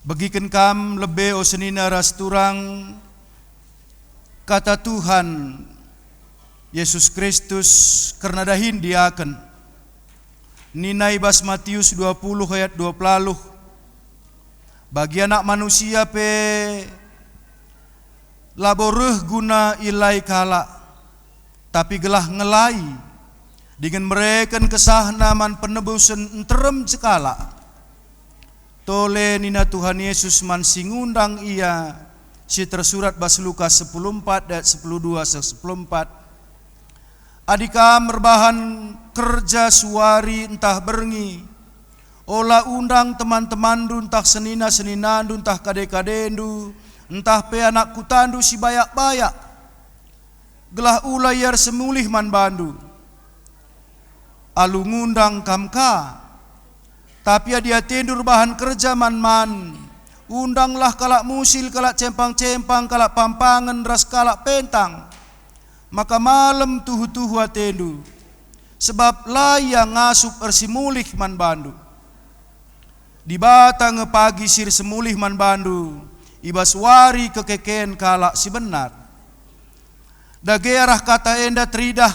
Bagikan kam lebih o senina ras turang kata Tuhan Yesus Kristus karena dahin diakan. Ninai bas Matius 20 ayat 20. Bagi anak manusia pe laboreh guna ilai kala, tapi gelah ngelai dengan mereka kesah naman penebusan enterem sekala. Tole nina Tuhan Yesus man singundang ia si tersurat bas Lukas 14 dan 12 14. Adika merbahan kerja suari entah berngi, olah undang teman-teman entah senina entah kade-kadendu, entah pe anak kutandu si bayak-bayak. Gelah ulayar semulih man bandu. Alu ngundang kamka. Tapi dia tendur bahan kerja man-man. Undanglah kalak musil, kalak cempang-cempang, kalak pampangan, ras kalak pentang. Maka malam tuhu-tuhu atendu. Sebab layang ngasup ersimulih man bandu. Di bata ngepagi sir semulih man bandu. Ibas wari kekeken kalak si benar. Dagerah kata enda teridah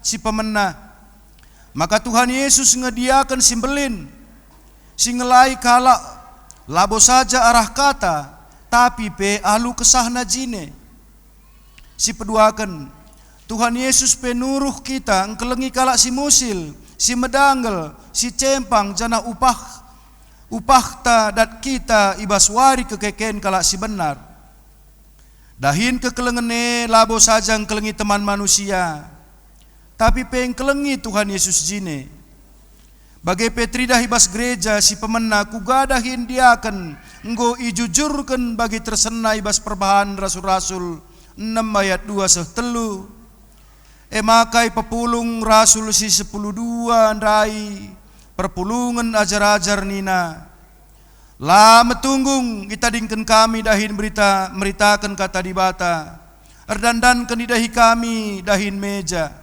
si pemena. Maka Tuhan Yesus ngediakan simbelin. Singelai kalak labo saja arah kata, tapi pe alu kesahna jine. Si peduakan Tuhan Yesus penuruh kita engkelengi kalak si musil, si medanggel, si cempang jana upah ta dat kita ibas wari kekeken kalak si benar. Dahin kekelengene labo saja engkelengi teman manusia, tapi pe engkelengi Tuhan Yesus jine. Bagai petridah ibas gereja si pemena kugadahin diakan enggo ijujurkan bagi tersena ibas perbahan rasul-rasul 6 ayat 2 sehtelu. Makai pepulung rasul si 12 andai perpulungan ajar-ajar nina. Lama tunggung kita dingken kami dahin meritakan kata di bata. Erdandan kenidahi kami dahin meja.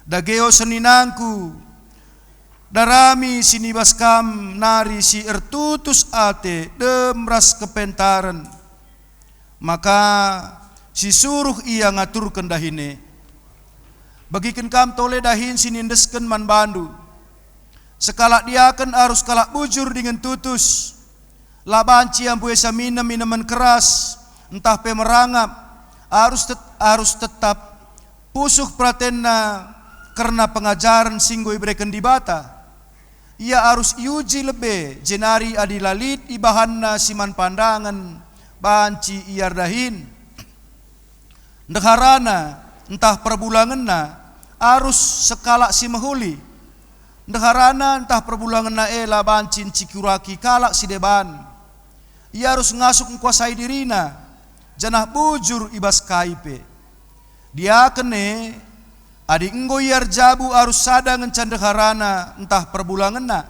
Dageo seninangku. Darami sinibas kam nari si ertutus ate demras kepentaran. Maka si suruh ia ngaturkan dahine. Bagikan kam tole dahin sinindesken man bandu. Sekalak diakan arus kalak bujur dengan tutus. Labanci yang puesa minuman keras. Entah pe merangap. Arus tetap pusuh pratenna karena pengajaran singgo ibrekan di bata. Ia harus iuji lebih jenari adilalit ibahanna siman pandangan banci iar dahin. Ndeharana entah perbulanganna harus sekalak si mahuli. Ndeharana entah perbulanganna ela bancin cikuraki kalak si deban. Ia harus ngasuk kuasai dirina janah bujur ibas kaipe. Dia kene adik enggo iar jabu arus sada ngencandeharana entah perbulanganna.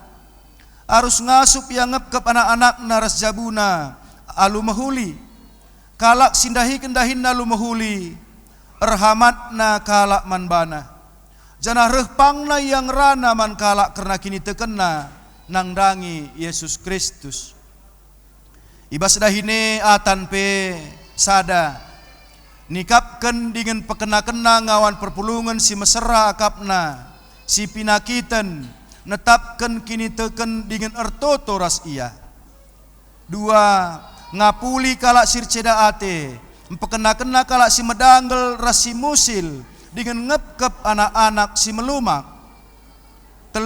Arus ngasup yang ngepkep anak-anak naras jabuna alu mahuli. Kalak sindahi kendahinna alu mahuli. Erhamatna kalak manbana. Janah rehpangna yang rana man kalak karena kini tekena nangdangi Yesus Kristus. Ibas dahine atan pe sada. Nikapkan dengan pekena-kena ngawan perpulungan si mesera akapna si pinakiten netapkan kini teken dengan ertoto ras ia. 2 ngapuli kalak sirceda ate pekena-kena kalak si medanggel ras si musil dengan ngepkep anak-anak si melumak. 3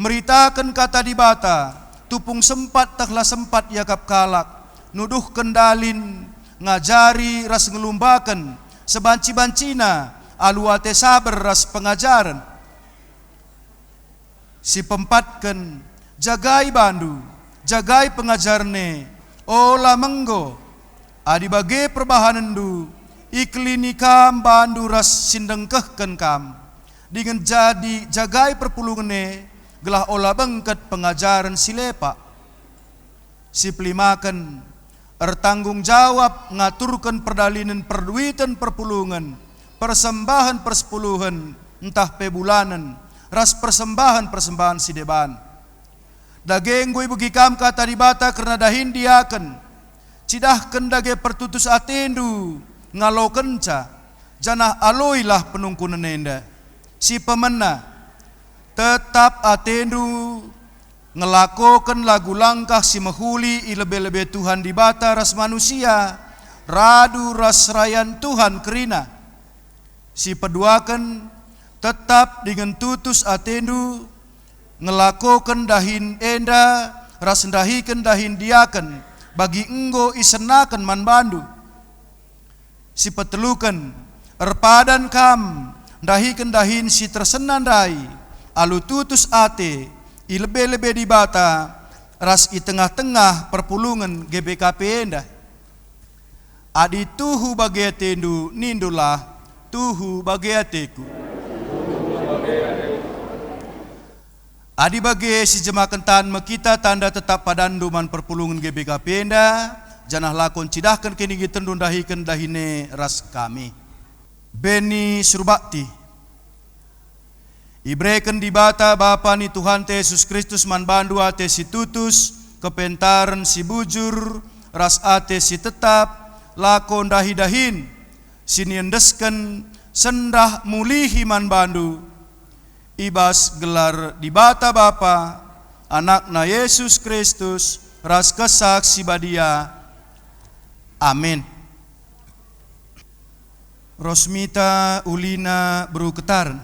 meritakan kata di bata tupung sempat taklah sempat yakap kalak nuduh kendalin ngajari ras ngelumbakan sebanci-bancina aluate sabar ras pengajaran. Si pempatkan jagai bandu, jagai pengajarne, ola menggo, adi bage perbahanan du, iklini kam bandu ras sindengkehken kam, dengan jadi jagai perpulungne, gelah ola bengket pengajaran si lepak. Si pelimakan, ertanggung jawab ngaturkan perdalinan perduitan perpulungan, persembahan persepuluhan, entah pe bulanan, ras persembahan si deban. Dageng gue bagi kam kata di bata karena dahin diaken. Cidahken dage pertutus atendu ngalo kenca. Janah aloilah penungkunan nenda. Si pemena tetap atendu ngelakokan lagu langkah si mahuli ilebe-lebe Tuhan di bata ras manusia. Radu ras rayan Tuhan kerina. Si peduakan tetap dengan tutus atendu ngelakokan dahin enda ras dahikan dahin diaken bagi enggo isenakan man bandu. Si petelukan erpadan kam dahikan dahin si tersenandai alu tutus ate ilebe-lebe di bata ras i tengah-tengah perpulungan GBKP enda. Adi tuhu bagi atendu nindulah tuhu bagi ateku. Adi bagi si jemaah kentan mekita tanda tetap padandu man perpulungan GBKP enda. Janah lakon cidahkan kini gitendun dahikan dahine ras kami. Beni surbakti. Ibreken di bata Bapa ni Tuhan Yesus Kristus man bandu ate si tutus kepentaran si bujur ras ate si tetap lakon dahi-dahin siniendesken sendah mulihi man bandu ibas gelar di bata Bapa anakna Yesus Kristus ras kesak si badia. Amin. Rosmita Ulina Bruketaran.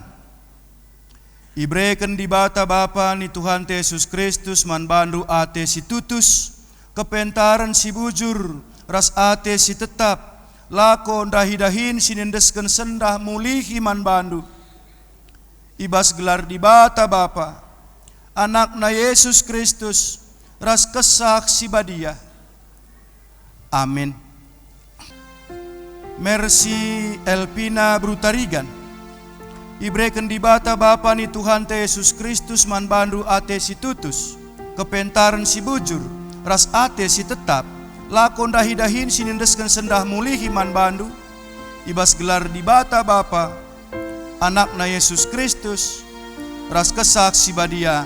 Ibreken di bata Bapa ni Tuhan Yesus Kristus man bandu ate si tutus kepentaran si bujur ras ate si tetap lakon dahi-dahin sinendesken sendah mulihi man bandu ibas gelar di bata Bapa anakna Yesus Kristus ras kesak si badia. Amin. Mercy Elpina Brutarigan. Ibreken di bata Bapa ni Tuhan Yesus Kristus man bandu ate si tutus kepentaran si bujur ras ate si tetap lakon dahi-dahin sinindeskan sendah mulihi man bandu ibas gelar di bata Bapa anakna Yesus Kristus ras kesak si badia.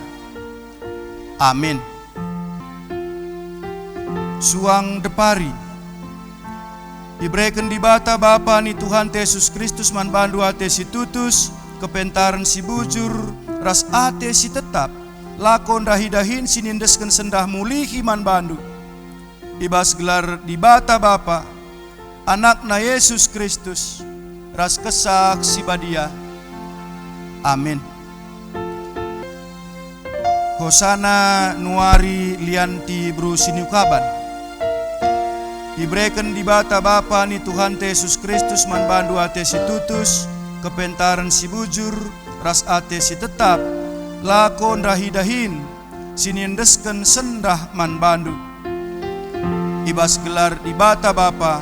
Amin. Suang Depari. Ibreken di bata Bapa ni Tuhan Yesus Kristus man bandu ate si tutus kepentaran si bujur ras ate si tetap lakon dahi-dahin sinindeskan sendah mulihi man bandu ibas gelar di bata Bapa anakna Yesus Kristus ras kesak si badia. Amin. Hosana Nuari Lianti Bru Siniukaban. Ibreken di bata Bapa ni Tuhan Yesus Kristus man bandu ate si tutus kepentaran si bujur ras ate si tetap lakon dahi-dahin siniendesken sendah man bandu ibas gelar di bata Bapa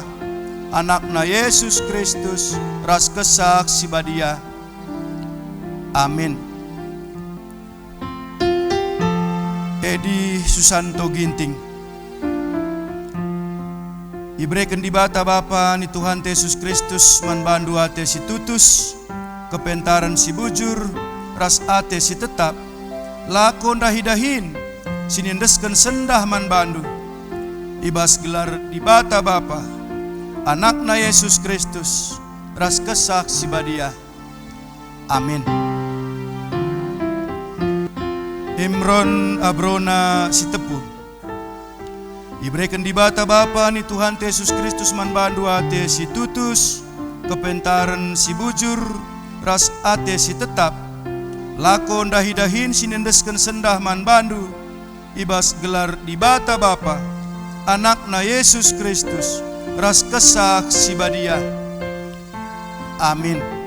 anakna Yesus Kristus ras kesak si badia. Amin. Edi Susanto Ginting. Ibreken di bata Bapa ni Tuhan Yesus Kristus man bandu ate si tutus kepentaran si bujur ras ate si tetap lakon dahi-dahin siniendesken sendah man bandu ibas gelar di bata Bapa anakna Yesus Kristus ras kesak si badia. Amin. Imron Abrona Sitepu. Ibreken di bata Bapa ni Tuhan Yesus Kristus man bandu ate si tutus kepentaran si bujur ras ate si tetap lakon dahi-dahin sinendesken sendah man bandu ibas gelar di bata Bapa anakna Yesus Kristus ras kesak si badia. Amin.